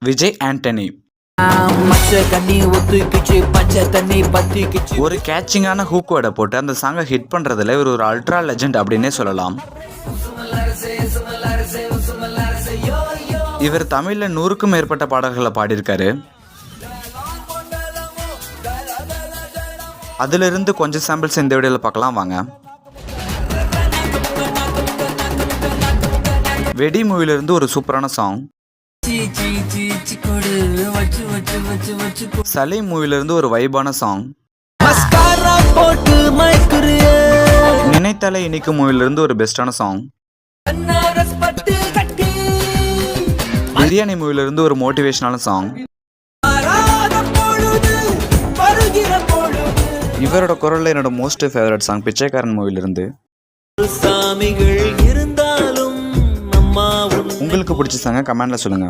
விஜய் ஆண்டனி. ஒரு கேட்சிங்கான ஹூக் வேர்டை போட்டு அந்த சாங்கை ஹிட் பண்றதுல இவர் ஒரு அல்ட்ரா லெஜெண்ட் அப்படின்னே சொல்லலாம். இவர் தமிழ்ல 100க்கும் மேற்பட்ட பாடல்களை பாடியிருக்காரு. அதிலிருந்து கொஞ்சம் சாம்பிள்ஸ் இந்த வீடியோல பார்க்கலாம் வாங்க. வெடி மூவிலிருந்து ஒரு சூப்பரான சாங். சலீம் மூவிலிருந்து ஒரு வைபான சாங். நினைத்தாலே இனிக்கும் மூவிலிருந்து ஒரு பெஸ்டான சாங். பிரியாணி மூவிலிருந்து ஒரு மோட்டிவேஷனான சாங். இவரோட குரல்ல என்னோட மோஸ்ட் ஃபேவரட் சாங் பிச்சைக்காரன் மூவிலிருந்து. உங்களுக்கு பிடிச்ச சாங்க கமெண்ட்ல சொல்லுங்க.